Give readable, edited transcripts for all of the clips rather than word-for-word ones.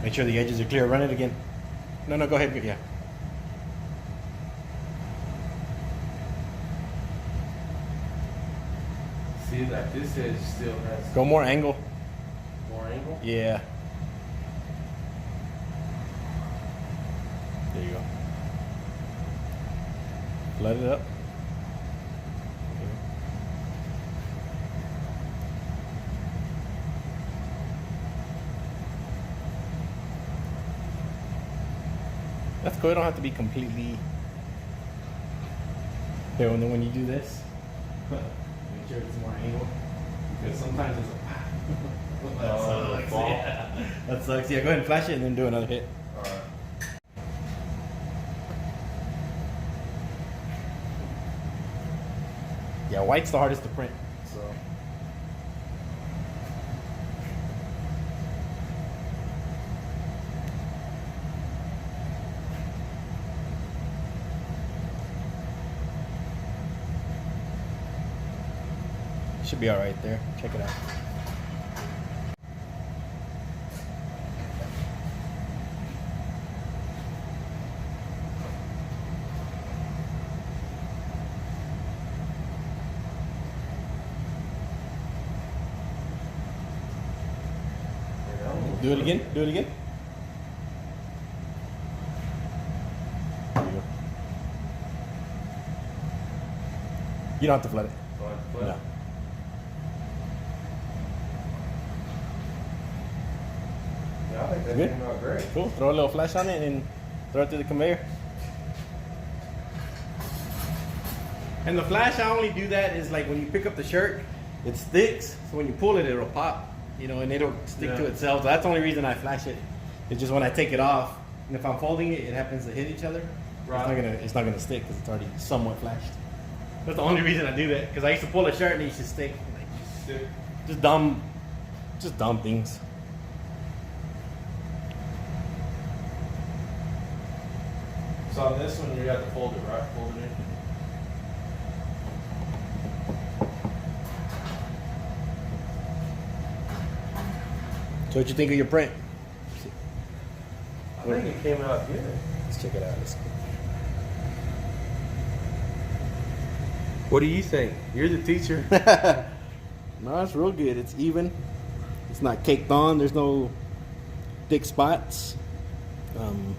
Make sure the edges are clear. Run it again. No, go ahead. Yeah. See, like this edge still has Go more angle. more angle. Yeah. There you go. Let it up. That's cool. It don't have to be completely. Here, and then when you do this, make sure it's more angle, because sometimes it's a. That sucks. Yeah. That sucks. Yeah, go ahead and flash it and then do another hit. All right. Yeah, white's the hardest to print. So. Should be all right there. Check it out. Do it again. Do it again. There you go. You don't have to flood it. So I flip. No. Yeah, I think that Good. came out great. Cool. Throw a little flash on it and throw it through the conveyor. And the flash, I only do that is like when you pick up the shirt, it sticks. So when you pull it, it'll pop. You know, and it'll stick to itself. So that's the only reason I flash it. It's just when I take it off, and if I'm folding it, it happens to hit each other. Right. It's not gonna stick because it's already somewhat flashed. That's the only reason I do that. Because I used to pull a shirt and it used to stick. Like, Stick. just dumb things. So on this one, you got to fold it, right? Fold it in. So what you think of your print? I think it came out good. Let's check it out. What do you think? You're the teacher. No, it's real good. It's even. It's not caked on. There's no thick spots. You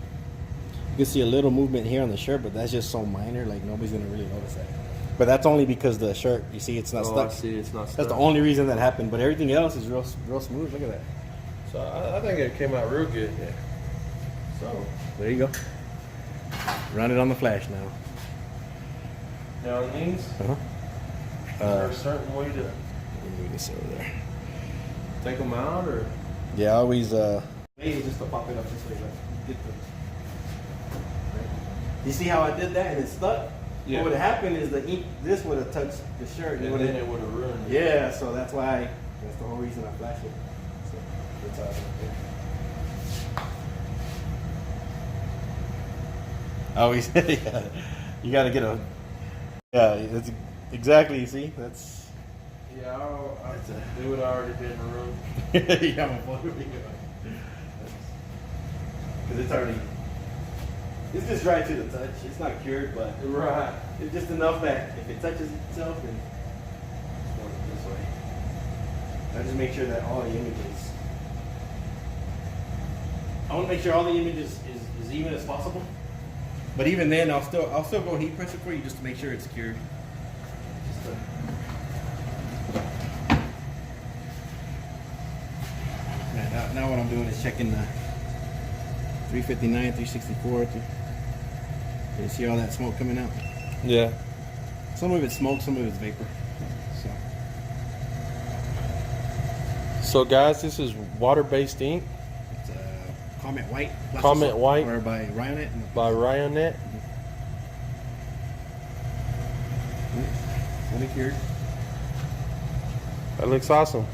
can see a little movement here on the shirt, but that's just so minor. Like nobody's gonna really notice that. But that's only because the shirt. You see, it's not Oh, stuck. I see. It's not stuck. That's the only reason that happened. But everything else is real smooth. Look at that. So I think it came out real good. Yeah. So there you go. Run it on the flash now. Now on these, Uh-huh. is there a certain way to Let me move this over there. take them out, or? Yeah, always maybe just to pop it up this way, like get the. You see how I did that and it stuck? Yeah. What would have happened is the ink, this would have touched the shirt. And then it would have ruined it. Yeah, so that's the whole reason I flashed it. So that's how I did it. Always, yeah. You got to get a. Yeah, that's exactly. You see, that's. Yeah, it would have already been ruined. Yeah, I'm a because it's already. It's just dry to the touch. It's not cured, but Right. it's just enough that if it touches itself, then just want it this way. I just make sure that all the images. I want to make sure all the images is as even as possible. But even then, I'll still go heat press it for you just to make sure it's cured. Just to, now what I'm doing is checking the 359, 364. You see all that smoke coming out? Yeah. Some of it's smoke, some of it's vapor. So guys, this is water-based ink It's Comet White. Comet White. Or by Ryonet. by Ryonet. Fully cured. That looks awesome.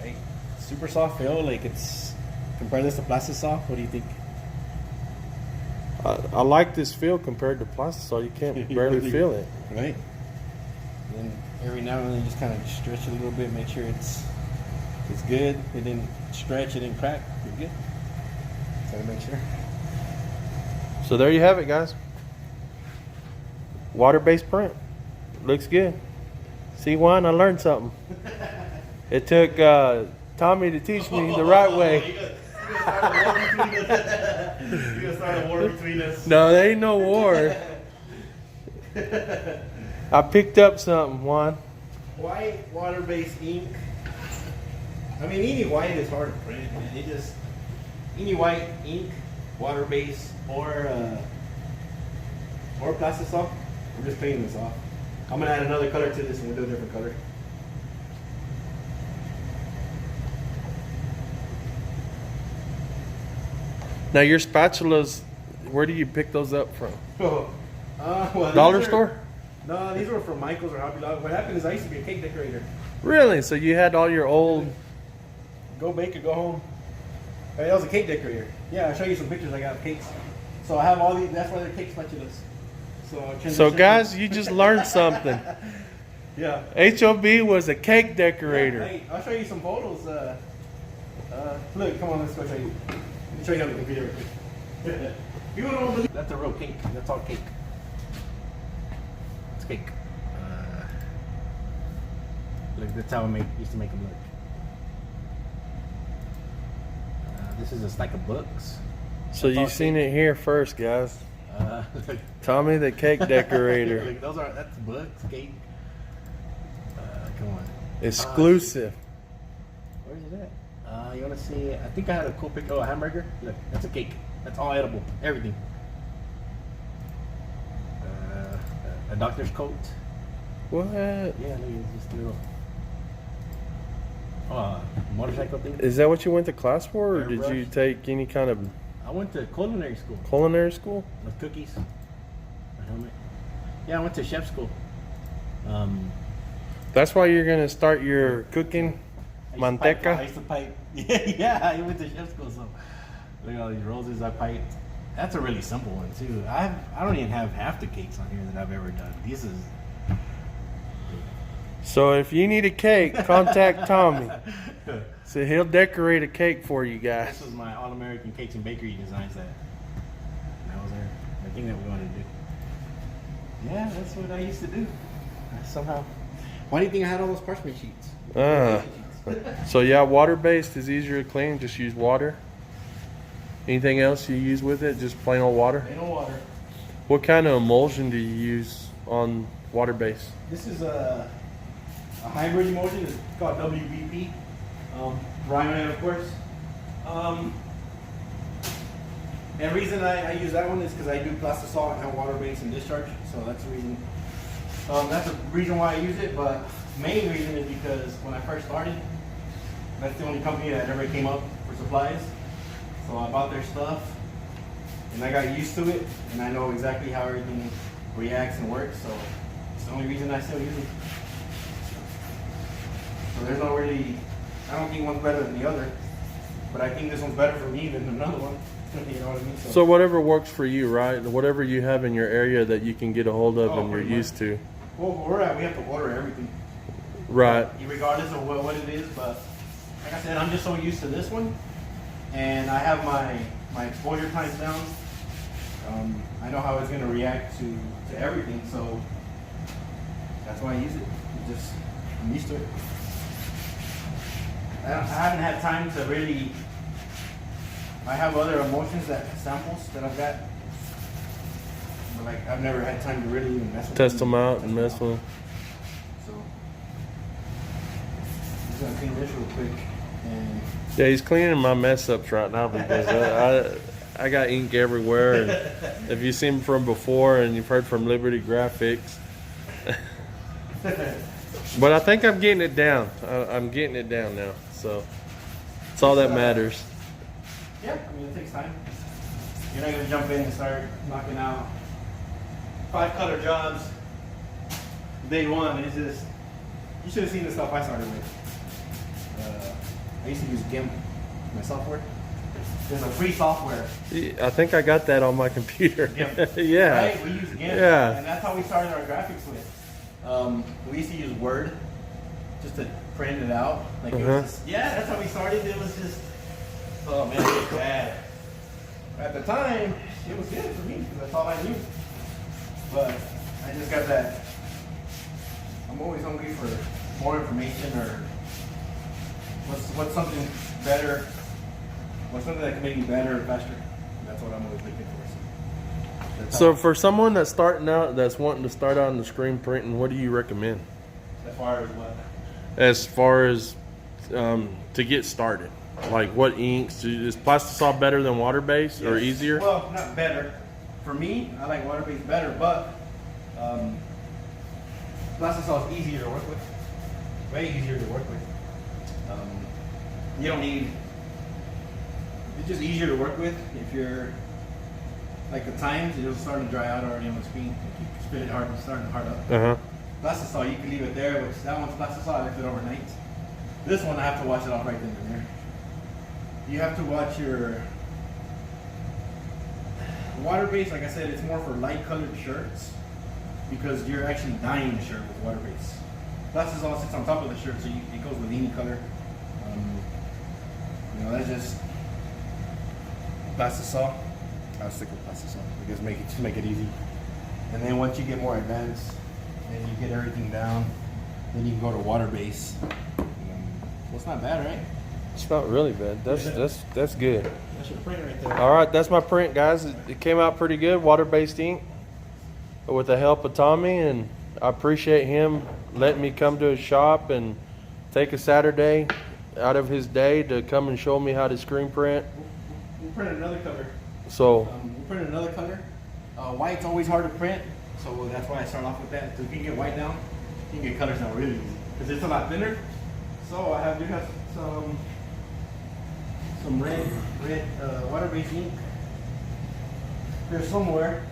Hey, super soft feel. Like it's compare this to plastisol. What do you think? I like this feel compared to plastisol. You can't barely feel it. Right. And then every now and then just kind of stretch it a little bit, make sure it's good. It didn't stretch, it didn't crack. You're good. Try to make sure. So there you have it, guys. Water-based print. Looks good. See, Juan, I learned something. It took Tommy to teach me the right way. You're gonna start a war between us. No, there ain't no war. I picked up something, Juan. White water-based ink. I mean, any white is hard to print, man. It just any white ink, water-based, or plastisol. I'm just painting this off. I'm gonna add another color to this, and we'll do a different color. Now your spatulas, where do you pick those up from? Well, Dollar store? No, these were from Michael's or Hobby Lobby. What happened is I used to be a cake decorator. Really? So you had all your old... Go bake or go home. Hey, I was a cake decorator. Yeah, I'll show you some pictures I got of cakes. So I have all these, that's why they're cake spatulas. So guys, you just learned something. Yeah. HOB was a cake decorator. Yeah, hey, I'll show you some photos. Look, come on, let's go show you. Let me show you on the computer real quick. People don't believe that's a real cake. That's all cake. It's cake. Look, that's how I used to make them look. This is a stack of books. So you've seen it here first, guys. Look, Tommy the cake decorator. look, that's books, cake. Come on. Exclusive. Where's it at? You want to see? I think I had a cool picture. Oh, a hamburger. Look, that's a cake. That's all edible. Everything. A doctor's coat. What? Yeah, look, it's just a little. Motorcycle thing. Is that what you went to class for, or did you take any kind of I went to culinary school. culinary school? With cookies. A helmet. Yeah, I went to chef school. That's why you're gonna start your cooking I manteca. used to pipe. Yeah, I went to chef school, so look at all these roses I piped. That's a really simple one too. I don't even have half the cakes on here that I've ever done. This is. So if you need a cake, contact Tommy. So he'll decorate a cake for you guys. This was my All-American Cakes and Bakery designs that was the thing that we wanted to do. Yeah, that's what I used to do. Somehow. Why do you think I had all those parchment sheets? So yeah, water-based is easier to clean. Just use water. Anything else you use with it? Just plain old water? Plain old water. What kind of emulsion do you use on water-based? This is a hybrid emulsion. It's called WBP. Ryan, of course. And the reason I use that one is because I do plastisol and water-based and discharge. So that's the reason. That's the reason why I use it. But main reason is because when I first started, that's the only company that ever came up for supplies. So I bought their stuff, and I got used to it, and I know exactly how everything reacts and works. So it's the only reason I still use it. So there's no really, I don't think one's better than the other, but I think this one's better for me than another one. You know what I mean? So whatever works for you, right? Whatever you have in your area that you can get a hold of and you're used to. Well, where we're at, we have to order everything. Right. Regardless of what it is, but like I said, I'm just so used to this one, and I have my exposure times down. I know how it's going to react to everything, so that's why I use it. I'm used to it. I haven't had time to really. I have other emulsions samples that I've got, but like I've never had time to really even mess with Test them out and mess with them. So I'm just gonna clean this real quick. And yeah, he's cleaning my mess ups right now because I got ink everywhere. And if you've seen from before and you've heard from Liberty Graphics, but I think I'm getting it down. I'm getting it down now, so it's all that matters. Yeah, I mean, it takes time. You're not going to jump in and start knocking out 5 color jobs day one. It's just, you should have seen the stuff I started with. I used to use GIMP, my software. There's a free software. I think I got that on my computer. GIMP. Yeah. Right? We use GIMP. Yeah. And that's how we started our graphics with. We used to use Word just to print it out. Like it was just, yeah, that's how we started. It was just, oh man, it was bad. At the time, it was good for me because that's all I knew. But I just got that. I'm always hungry for more information or what's something better, what's something that can make me better or faster. That's what I'm always looking for. So for someone that's starting out, that's wanting to start out in the screen printing, what do you recommend? As far as what? As far as to get started, like what inks? Is plastisol better than water-based or easier? Well, not better. For me, I like water-based better, but plastisol is easier to work with. Way easier to work with. You don't need. It's just easier to work with if you're like the times it'll start to dry out already on the screen. You keep spinning hard and starting to hard up. Plastisol, you can leave it there, which that one's plastisol, I left it overnight. This one I have to wash it off right then and there. You have to watch your water-based, like I said, it's more for light colored shirts because you're actually dyeing the shirt with water-based. Plastisol sits on top of the shirt, so it goes with any color. You know, that's just plastisol. I'll stick with plastisol because just make it easy. And then once you get more advanced and you get everything down, then you can go to water-based. Well, it's not bad, right? It's not really bad. That's good. That's your print right there. All right, that's my print, guys. It came out pretty good, water-based ink, with the help of Tommy, and I appreciate him letting me come to his shop and take a Saturday out of his day to come and show me how to screen print. We'll print another color. So we'll print another color. White's always hard to print, so that's why I start off with that. So you can get white down, you can get colors down really easy because it's a lot thinner. So I do have some red water-based ink here somewhere.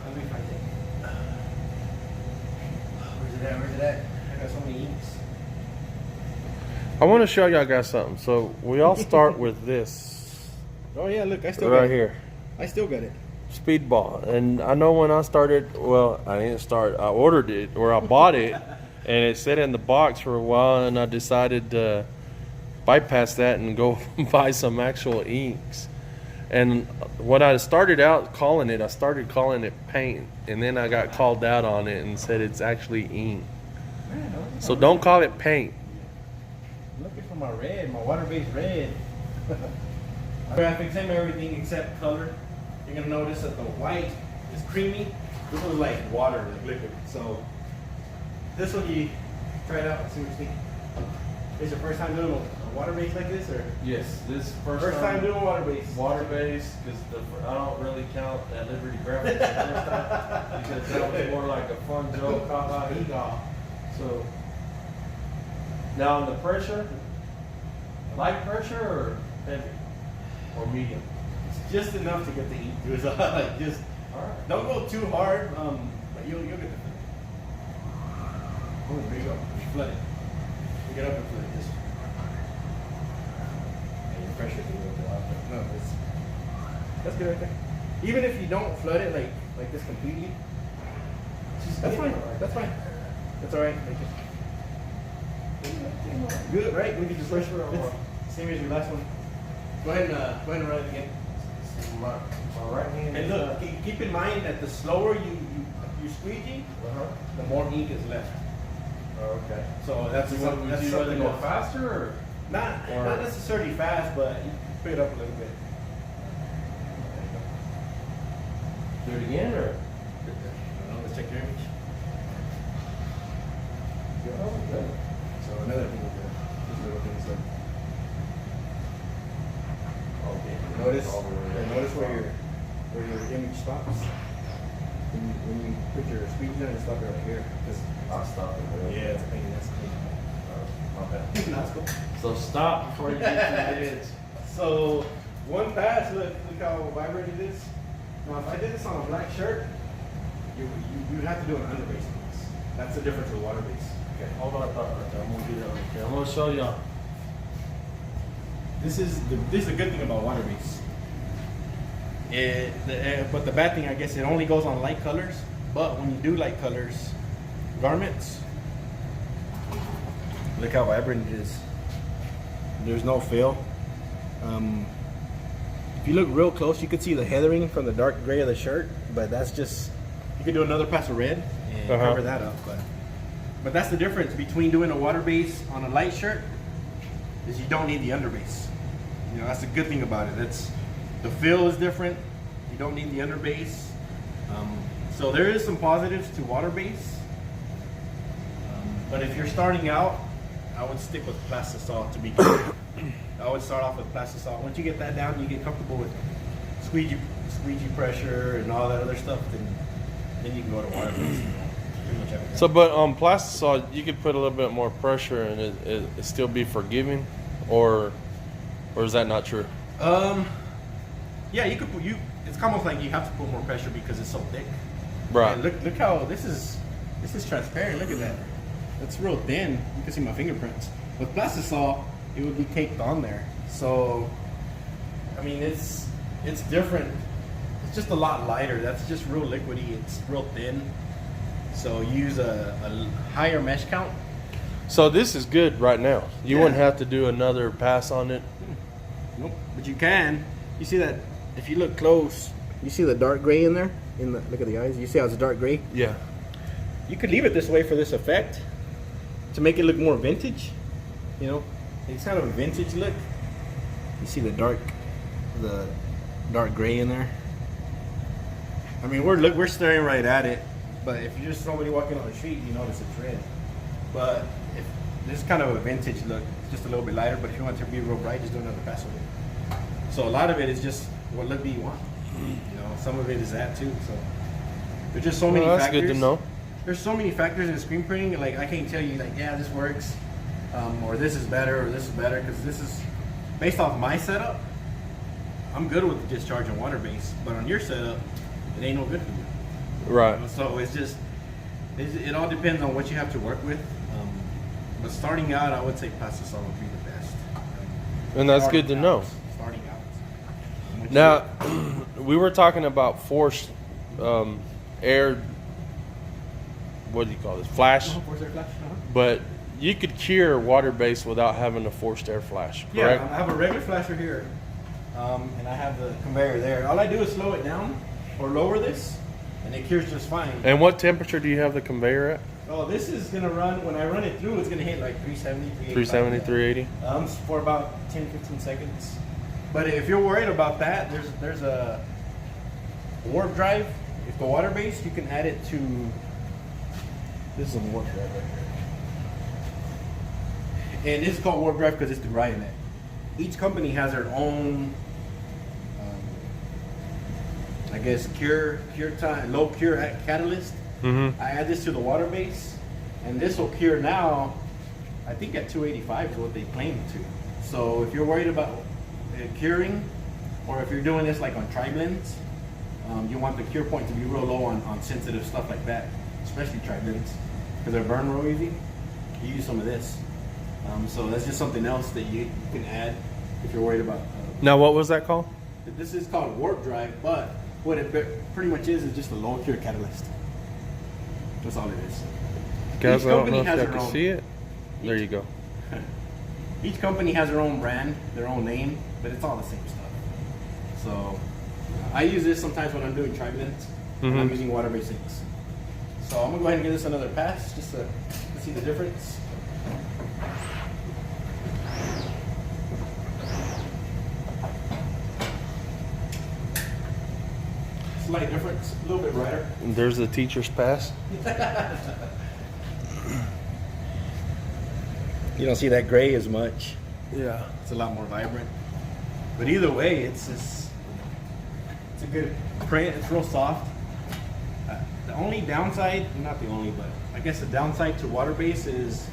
Let me find it. Where's it at? I got so many inks. I want to show y'all guys something. So we all start with this. Oh yeah, look, I still right got it. Here. I still got it. Speedball. And I know when I started, well, I didn't start, I ordered it, or I bought it, and it sat in the box for a while, and I decided to bypass that and go buy some actual inks. And what I started out calling it, I started calling it paint, and then I got called out on it and said it's actually ink. So don't call it paint. Looking for my red, my water-based red. Graphics, same everything except color. You're gonna notice that the white is creamy. This one's like water, like liquid. So this one you try it out and see what you think. Is your first time doing a water-based like this, or? Yes, this First time doing water-based. Water-based, because I don't really count that Liberty Graphics the first time, because that was more like a fun joke, ha hee haw. So now on the pressure, light pressure or heavy or medium? It's just enough to get the ink through. So like just don't go too hard, but you'll get the. Oh, there you go. You flood it. You get up and flood it. Just and your pressure can go up. No, that's good right there. Even if you don't flood it like this completely, that's fine. That's fine. That's all right. Good, right? We can just rush it. Same as your last one. Go ahead and run it again. My right hand. And look, keep in mind that the slower you squeegee, the more ink is left. Oh, okay. So that's Would that's you rather something go that- faster or? Not necessarily fast, but you pick it up a little bit. Do it again or? Let's check your image. Oh, good. So another thing with these little things like. Okay. Notice where your image stops. When you put your squeegee on, you stop it right here. I'll stop it. Yeah, it's clean. That's clean. That's cool. So stop before you get to the edge. So one pass, look how vibrant it is. Now if I did this on a black shirt, you'd have to do an under-base. That's the difference with water base. Okay, hold on a thought right there. I'm gonna do that. Okay, I'm gonna show y'all. This is a good thing about water base. But the bad thing, I guess, it only goes on light colors. But when you do light colors, garments, look how vibrant it is. There's no fill. If you look real close, you could see the heathering from the dark gray of the shirt, but that's just, you could do another pass of red and cover that up. But that's the difference between doing a water base on a light shirt, is you don't need the underbase. You know, that's the good thing about it. The feel is different. You don't need the underbase. So there is some positives to water base. But if you're starting out, I would stick with plastisol to begin with. I would start off with plastisol. Once you get that down, you get comfortable with squeegee pressure and all that other stuff, then you can go to water base. So, but on plastisol, you could put a little bit more pressure and it still be forgiving, or is that not true? Yeah, you could put it's almost like you have to put more pressure because it's so thick. Right. And look how this is transparent. Look at that. It's real thin. You can see my fingerprints. With plastisol, it would be caked on there. So, I mean, it's different. It's just a lot lighter. That's just real liquidy. It's real thin. So use a higher mesh count. So this is good right now. You wouldn't have to do another pass on it. Nope. But you can. You see that? If you look close, you see the dark gray in there. Look at the eyes. You see how it's dark gray? Yeah. You could leave it this way for this effect to make it look more vintage. You know, it's kind of a vintage look. You see the dark gray in there. I mean, we're staring right at it, but if you're just somebody walking on the street, you notice it's red. But if this is kind of a vintage look, it's just a little bit lighter. But if you want it to be real bright, just do another pass with it. So a lot of it is just what look do you want. You know, some of it is that too. So there's just so many that's factors. Good to know. There's so many factors in screen printing. Like I can't tell you like, yeah, this works, or this is better, or this is better, because this is based off my setup. I'm good with the discharge and water base, but on your setup, it ain't no good for you. Right. You know, so it's just it all depends on what you have to work with. But starting out, I would say plastisol would be the best. And that's good to know. Starting out. Now, we were talking about forced air. What do you call this? Flash. Forced air flash. But you could cure water base without having a forced air flash, correct? Yeah, I have a regular flasher here, and I have the conveyor there. All I do is slow it down or lower this, and it cures just fine. And what temperature do you have the conveyor at? Oh, this is gonna run, when I run it through, it's gonna hit like 370, 370, 380? For about 10, 15 seconds. But if you're worried about that, there's a warp drive. If the water base, you can add it to, this is a warp drive right here. And this is called warp drive because it's the Ryonet. Each company has their own, I guess, cure time, low cure catalyst. Mm-hmm. I add this to the water base, and this will cure now, I think at 285 is what they claim to. So if you're worried about curing, or if you're doing this like on tri-blends, you want the cure point to be real low on sensitive stuff like that, especially tri-blends, because they burn real easy. You use some of this. So that's just something else that you can add if you're worried about. Now, what was that called? This is called warp drive, but what it pretty much is just a low cure catalyst. That's all it is. Guys, I don't know if I can see it. There you go. Each company has their own brand, their own name, but it's all the same stuff. So I use this sometimes when I'm doing tri-blends, and I'm using water-based inks. So I'm gonna go ahead and give this another pass just to see the difference. Slight difference, a little bit brighter. And there's the teacher's pass. You don't see that gray as much. Yeah. It's a lot more vibrant. But either way, it's a good print. It's real soft. The only downside, not the only, but I guess the downside to water base is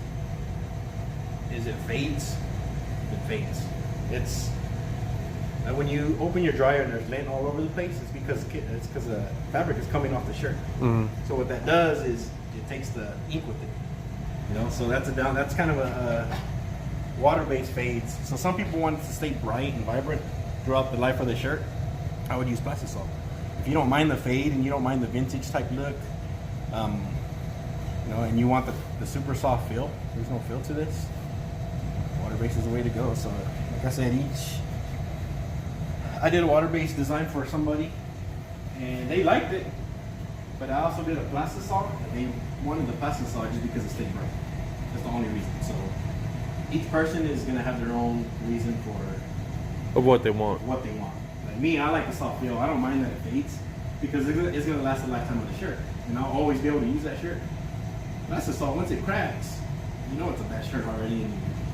it fades. It fades. It's when you open your dryer and there's lint all over the place, it's because the fabric is coming off the shirt. So what that does is it takes the ink with it. You know, so that's kind of a water-based fades. So some people want it to stay bright and vibrant throughout the life of the shirt. I would use plastisol. If you don't mind the fade and you don't mind the vintage type look, you know, and you want the super soft feel, there's no feel to this, water-based is the way to go. So like I said, I did a water-based design for somebody, and they liked it. But I also did a plastisol, and they wanted the plastisol just because it's thick, right? That's the only reason. So each person is gonna have their own reason for Of what they want. what they want. Like me, I like the soft feel. I don't mind that it fades because it's gonna last a lifetime of the shirt, and I'll always be able to use that shirt. Plastisol, once it cracks, you know it's a bad shirt already, and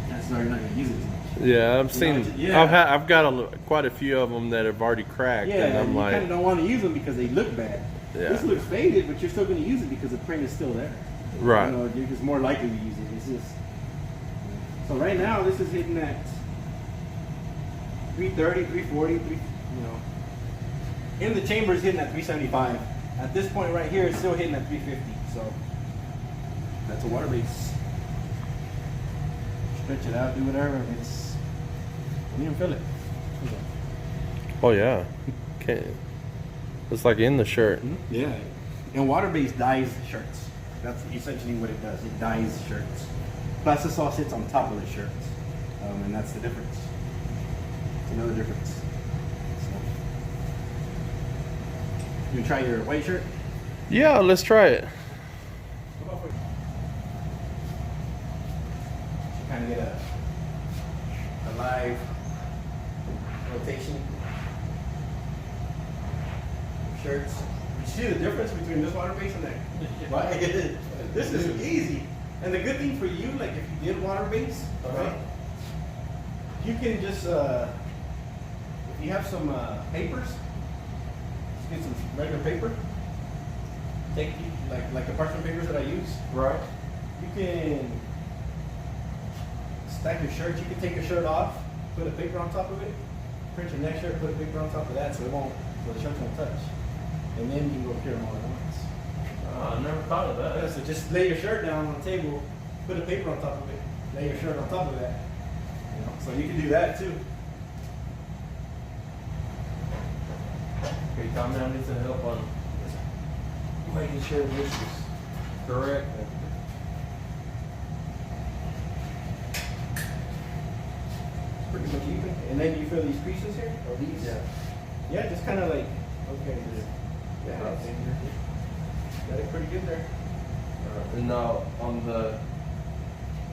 that's why you're not gonna use it as much. Yeah, I've seen. Yeah. I've got quite a few of them that have already cracked, Yeah, and I'm you like, kind of don't want to use them because they look bad. Yeah. This looks faded, but you're still going to use it because the print is still there. right. You know, you're just more likely to use it. It's just so right now this is hitting at 330, 340, you know. In the chamber is hitting at 375. At this point right here, it's still hitting at 350. So that's a water base. Stretch it out, do whatever. It's you don't even feel it. Oh yeah. Okay. It's like in the shirt. Yeah, and water-based dyes shirts. That's essentially what it does. It dyes shirts. Plastisol sits on top of the shirts, and that's the difference. It's another difference. So, you try your white shirt? Yeah, let's try it. Kind of get a live rotation. Shirts. You see the difference between this water base and that? Right? This is easy. And the good thing for you, like if you did water base, right? You can just if you have some papers, just get some regular paper. Take like the parchment papers that I use. Right. You can stack your shirt. You can take your shirt off, put a paper on top of it, print your next shirt, put a paper on top of that, so the shirts won't touch. And then you can go cure them all at once. I never thought of that. Yeah, so just lay your shirt down on the table, put a paper on top of it, lay your shirt on top of that. You know, so you can do that too. Okay, Tommy, I need some help on making sure this is correct. Pretty much even. And then you feel these creases here, or these? Yeah. Yeah, just kind of like okay. Yeah, got it pretty good there. And now on the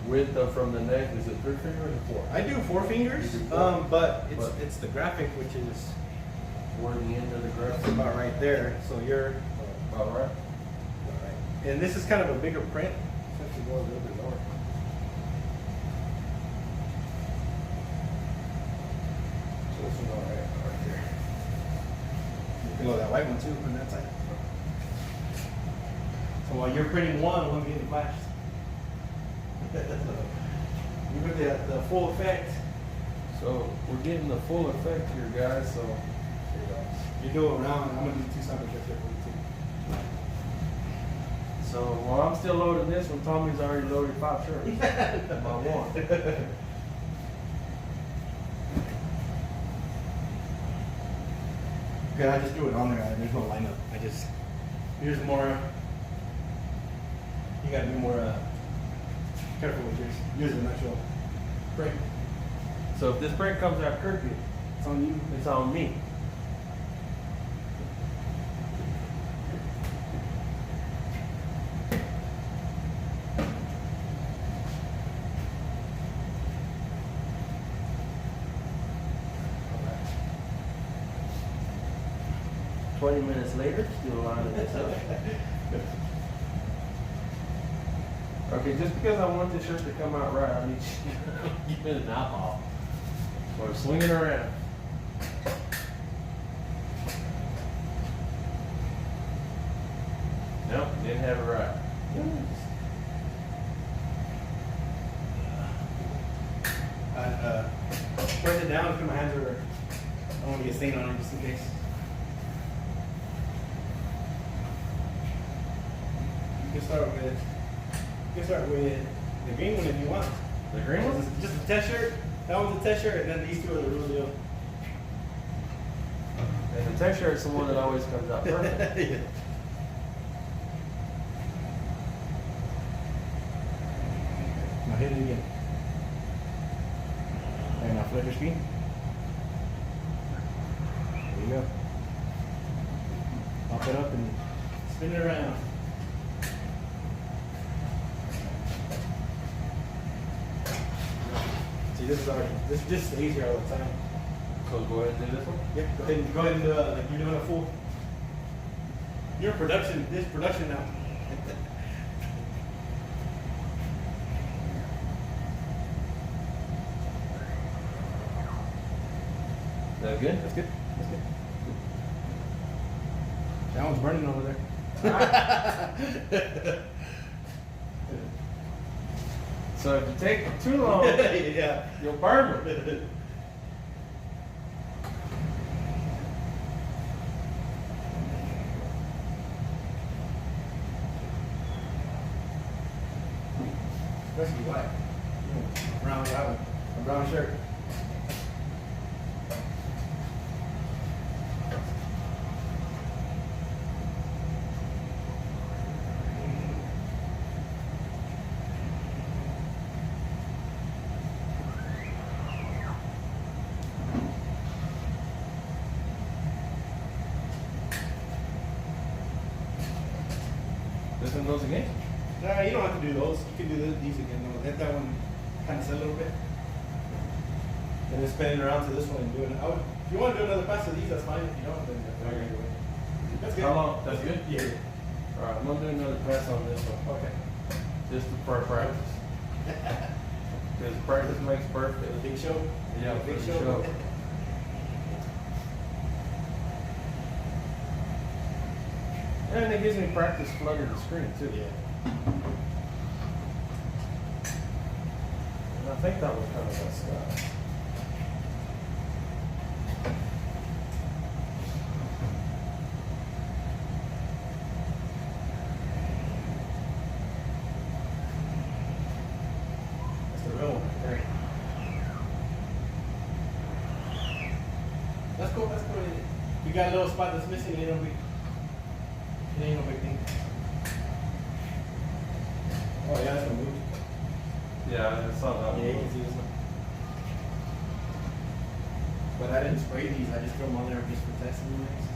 width of from the neck, is it 3 fingers or 4? I do 4 fingers, You do 4? but But- it's the graphic which is Toward the end of the graph. about right there. So you're All right. and this is kind of a bigger print. So I have to go a little bit lower. So this one right there. You can load that white one too on that side. So while you're printing one's getting flashed. You get the full effect. So we're getting the full effect here, guys. So You do it around. I'm gonna do 2 samples right there for you too. So while I'm still loading this one, Tommy's already loaded 5 shirts. By one. Okay, I just do it on there. There's no lineup. Here's more. You gotta be more careful with yours. Yours is an actual print. So if this print comes out crooked, It's on you. it's on me. Okay. 20 minutes later, still lining this up. Okay, just because I want this shirt to come out right, I need you to give it an eyeball. Or swing it around. Nope, didn't have it right. Press it down because my hands are. I don't want to get stain on it just in case. You can start with the green one if you want. The green one? Just a test shirt. That one's a test shirt, and then these two are the real deal. And the test shirt's the one that always comes out perfect. Yeah. Now hit it again. And now flip your screen. you go. Pop it up and spin it around. See, this just stays here all the time. So go ahead and do this one? Yeah, go ahead and do like you're doing a full. You're in production, this production now. Is that good? That's good. That's good. That one's burning over there. So if you take too long, Yeah. you'll burn it. Especially white. Brown guy, a brown shirt. This one goes again? Nah, you don't have to do those. You can do these again. Though. Let that one kind of set a little bit. And then spin it around to this one and do it. If you want to do another pass of these, that's fine. If you don't, then that's fine. That's good. How long? That's good? Yeah. Alright, I'm gonna do another pass on this one. Okay. Just for practice. Because practice makes perfect. The big show. Yeah, big for the show. show. And it gives me practice flooding the screen too. Yeah. And I think that was kind of messed up. That's the real one right there. That's cool. That's cool. You got a little spot that's missing. It ain't no big thing. Oh yeah, that's gonna move. Yeah, I saw that one. Yeah, you can see this one. But I didn't spray these. I just threw them on there just for testing things.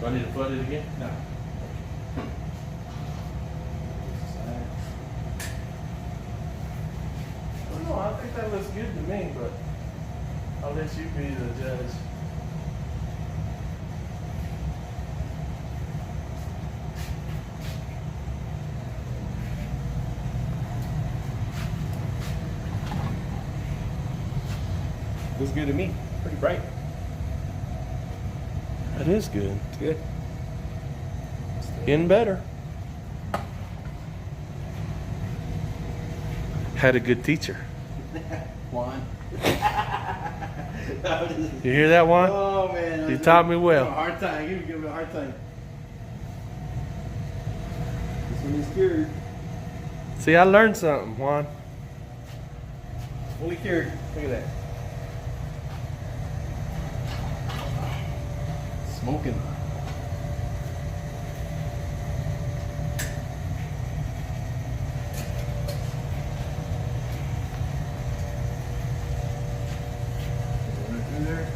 Do I need to flood it again? No. I don't know, I think that looks good to me, but I'll let you be the judge. Looks good to me. Pretty bright. That is good. It's good. Getting better. Had a good teacher. Juan. You hear that, Juan? Oh man. You taught me well. Give me a hard time. Give me a hard time. This one is cured. See, I learned something, Juan. Fully cured. Look at that. Smoking. Right there.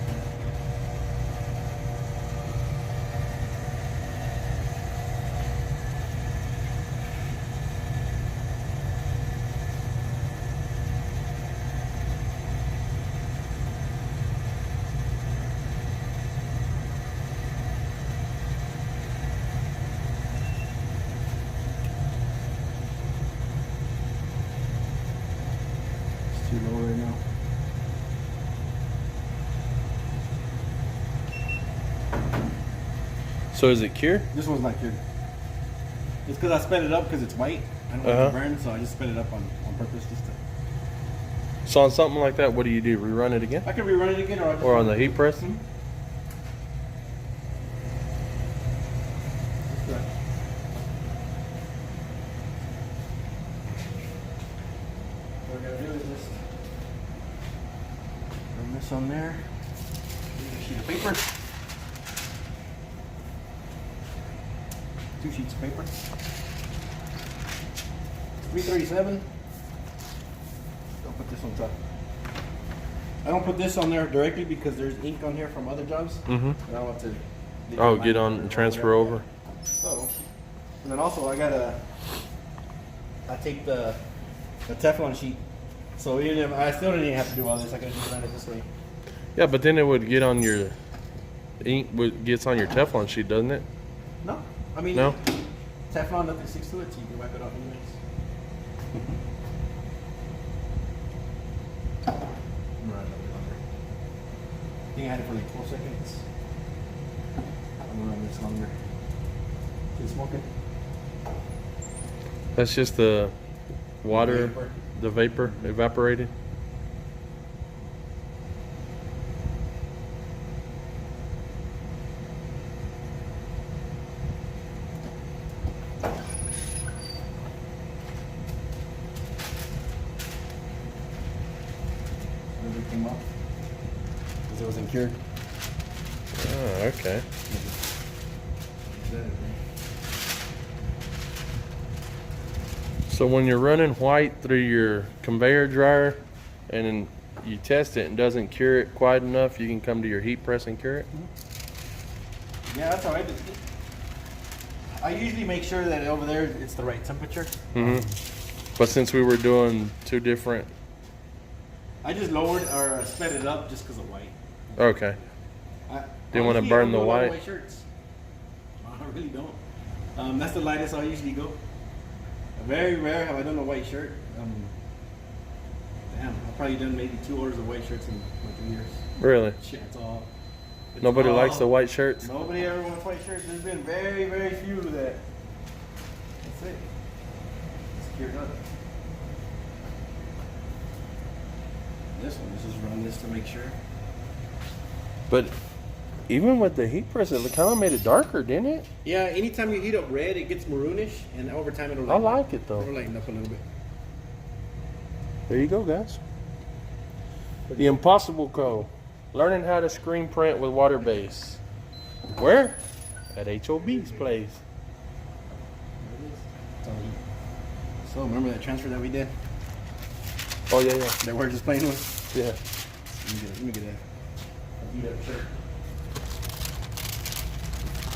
It's too low right now. So is it cured? This one's not cured. It's because I sped it up because it's white. I don't want it to burn, so I just sped it up on purpose just to. So on something like that, what do? Rerun it again? I could rerun it again, or I'll just Or on the heat press? Mhm. Let's do it. What I gotta do is just run this on there. Here's a sheet of paper. 2 sheets of paper. 337. put this on top. I don't put this on there directly because there's ink on here from other jobs. Mm-hmm. And I want to. Oh, get on and transfer over. So, and then also I take the Teflon sheet. So even if I still didn't even have to do all this, I could just run it this way. Yeah, but then it would get on your ink. Gets on your Teflon sheet, doesn't it? No, I mean No. Teflon, nothing sticks to it, so you can wipe it off anyways. I'm gonna run a little bit longer. I think I had it for like 12 seconds. I'm gonna run this longer. Is it smoking? That's just the water, Vapor. the vapor evaporated. It came off because it wasn't cured. Oh, okay. So when you're running white through your conveyor dryer and then you test it and doesn't cure it quite enough, you can come to your heat press and cure it? Yeah, that's how I do it. I usually make sure that over there it's the right temperature. Mm-hmm. But since we were doing two different... I just lowered or sped it up just because of white. Okay. Didn't want to Honestly, burn I don't the do a lot of white? white shirts. I really don't. That's the lightest I'll usually go. Very rare have I done a white shirt. Damn, I've probably done maybe 2 orders of white shirts in like 2 years. Really? Shit, it's all. Nobody likes the white shirts? Nobody ever wants white shirts. There's been very, very few that. That's it. It's cured up. This one, let's just run this to make sure. But even with the heat press, it kind of made it darker, didn't it? Yeah, anytime you heat up red, it gets maroonish, and over time it'll. I like it though. It'll lighten up a little bit. There you go, guys. The Impossible Co. Learning how to screen print with waterbased. Where? At HOB's place. So remember that transfer that we did? Oh yeah, yeah, That we're just playing with? yeah. Let me get that. I'll do that shirt.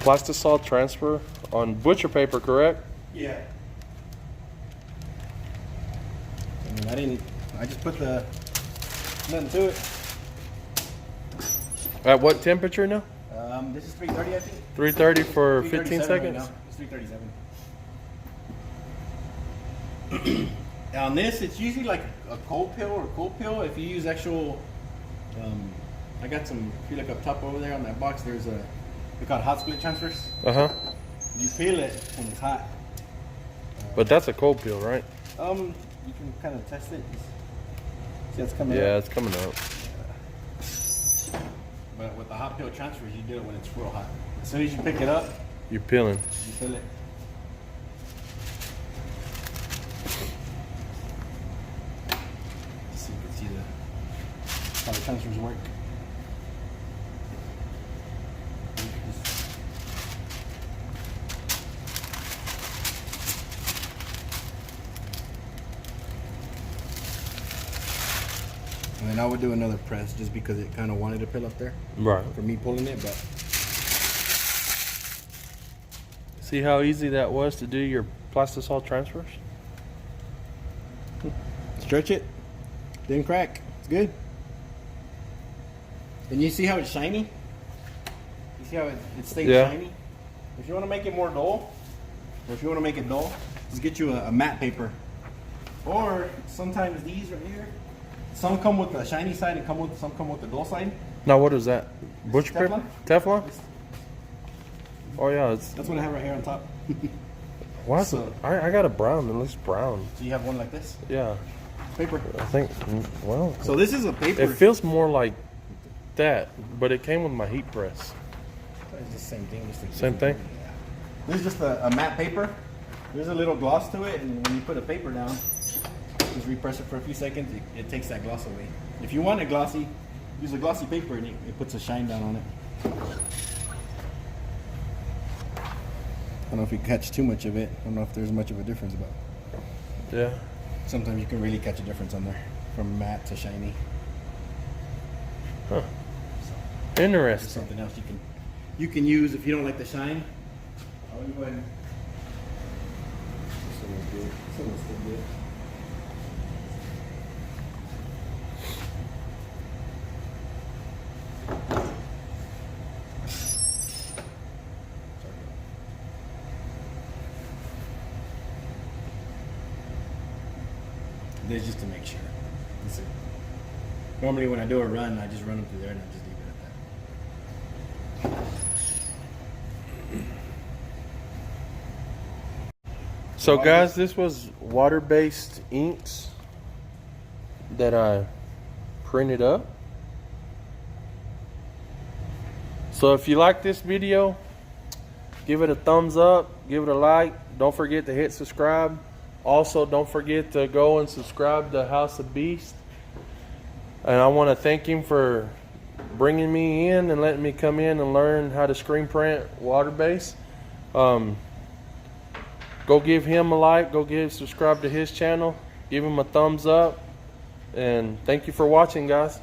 Plastisol transfer on butcher paper, correct? Yeah. I mean, I just put the nothing to it. At what temperature now? This is 330, I think. 330 for 15 337 right seconds? now. It's 337. On this, it's usually like a cold pill or cold pill. If you use actual, I got some, if you look up top over there on that box, there's a, they call it hot split transfers. Uh-huh. You peel it when it's hot. But that's a cold peel, right? You can kind of test it. See, it's coming Yeah, up. it's coming out. But with the hot peel transfers, you do it when it's real hot. As soon as you pick it up, You're peeling. you peel it. So you can see how the transfers work. And then I would do another press just because it kind of wanted to peel up there Right. for me pulling it, but See how easy that was to do your plastisol transfers? stretch it, didn't crack. It's good. And you see how it's shiny? You see how it stays Yeah. shiny? If you want to make it more dull, or if you want to make it dull, just get you a matte paper. Or sometimes these right here, some come with the shiny side and some come with the dull side. Now what is that? Butcher paper? Teflon? Oh yeah, it's That's what I have right here on top. why is So- it? I got a brown. It looks brown. So you have one like this, Yeah, paper. I think. Well, So this is a paper. it feels more like that, but it came with my heat press. It's the same thing. Just a Same different- thing? Yeah. This is just a matte paper. There's a little gloss to it, and when you put a paper down, just repress it for a few seconds, it takes that gloss away. If you want it glossy, use a glossy paper and it puts a shine down on it. I don't know if you catch too much of it. I don't know if there's much of a difference, but Yeah. sometimes you can really catch a difference on there. from matte to shiny. Huh. So, Interesting. something else you can use if you don't like the shine. I'll go ahead. This one was good. This one was still good. This just to make sure. That's it. Normally when I do a run, I just run them through there and I just leave it at that. So guys, this was water-based inks that I printed up. So if you like this video, give it a thumbs up, give it a like. Don't forget to hit subscribe. Also, don't forget to go and subscribe to House of Beast. And I want to thank him for bringing me in and letting me come in and learn how to screen print water-based. Go give him a like. Go subscribe to his channel. Give him a thumbs up. And thank you for watching, guys.